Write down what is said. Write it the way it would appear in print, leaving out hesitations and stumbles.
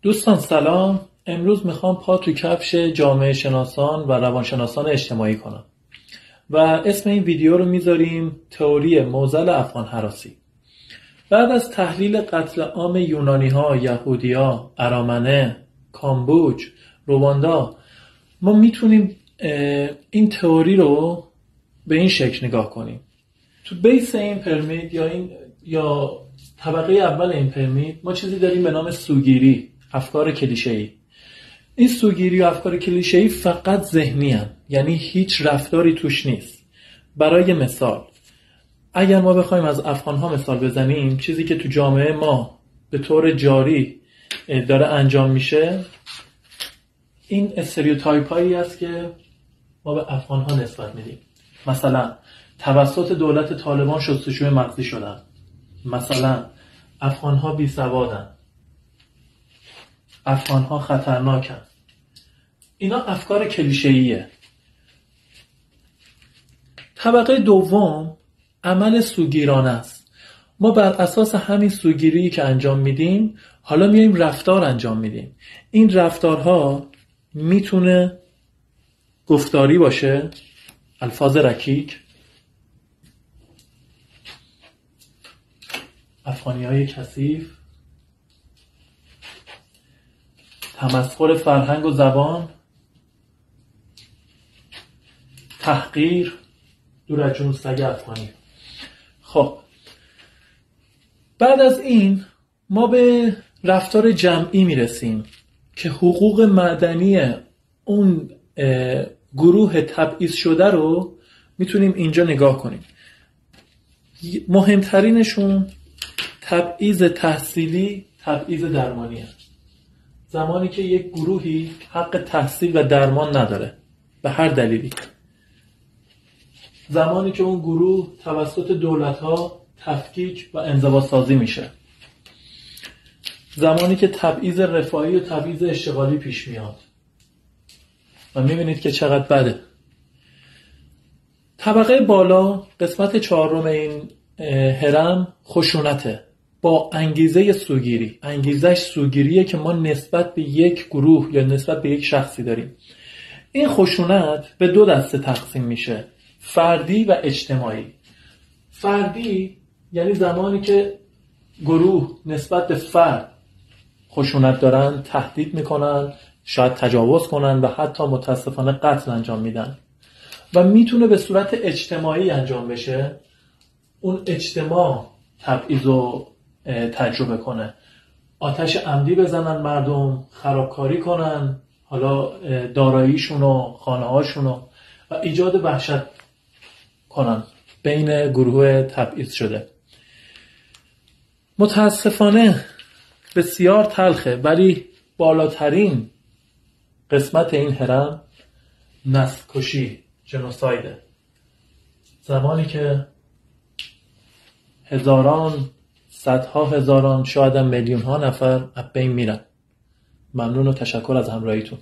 دوستان سلام. امروز میخوام پا تو کفش جامعه شناسان و روانشناسان اجتماعی کنم و اسم این ویدیو رو میذاریم تئوری معضل افغان هراسی. بعد از تحلیل قتل عام یونانی ها، یهودی ها، ارامنه، کامبوج، رواندا ما میتونیم این تئوری رو به این شکل نگاه کنیم. تو بیس این پیرامید یا طبقه اول این پیرامید ما چیزی داریم به نام سوگیری، افکار کلیشه‌ای. این سوگیری و افکار کلیشه‌ای فقط ذهنی هستند، یعنی هیچ رفتاری توش نیست. برای مثال اگر ما بخوایم از افغان‌ها مثال بزنیم، چیزی که تو جامعه ما به طور جاری داره انجام میشه این استریوتایپ هایی است که ما به افغان‌ها نسبت میدیم. مثلا توسط دولت طالبان شستشوی مغزی شدن، مثلا افغان‌ها بی‌سوادن، افغان‌ها خطرناکن. اینا افکار کلیشه‌ایه. طبقه دوم عمل سوگیرانه است. ما بر اساس همین سوگیری که انجام میدیم حالا میایم رفتار انجام میدیم. این رفتارها میتونه گفتاری باشه، الفاظ رکیک، افغانی‌های کثیف، تمسخر فرهنگ و زبان، تحقیر، دور از جون سگ افغانی. خب بعد از این ما به رفتار جمعی میرسیم که حقوق مدنی اون گروه تبعیض شده رو میتونیم اینجا نگاه کنیم. مهمترینشون تبعیض تحصیلی، تبعیض درمانی هست. زمانی که یک گروهی حق تحصیل و درمان نداره به هر دلیلی، زمانی که اون گروه توسط دولت‌ها تفکیک و انزواسازی میشه، زمانی که تبعیض رفاهی و تبعیض اشتغالی پیش میاد و میبینید که چقدر بده. طبقه بالا، قسمت چهارم این هرم، خشونته با انگیزه سوگیری. انگیزش سوگیریه که ما نسبت به یک گروه یا نسبت به یک شخصی داریم. این خشونت به دو دسته تقسیم میشه، فردی و اجتماعی. فردی یعنی زمانی که گروه نسبت به فرد خشونت دارن، تهدید میکنن، شاید تجاوز کنن و حتی متاسفانه قتل انجام میدن. و میتونه به صورت اجتماعی انجام بشه، اون اجتماع تبعیض رو تجربه کنه، آتش عمدی بزنن مردم، خرابکاری کنن حالا داراییشون و خانه‌هاشون و ایجاد وحشت کنن بین گروه تبعیض شده. متاسفانه بسیار تلخه ولی بالاترین قسمت این هرم نسل کشی، جنوسایده. زمانی که هزاران، صدها هزاران، شاید میلیون ها نفر از بین میرن. ممنون و تشکر از همراهیتون.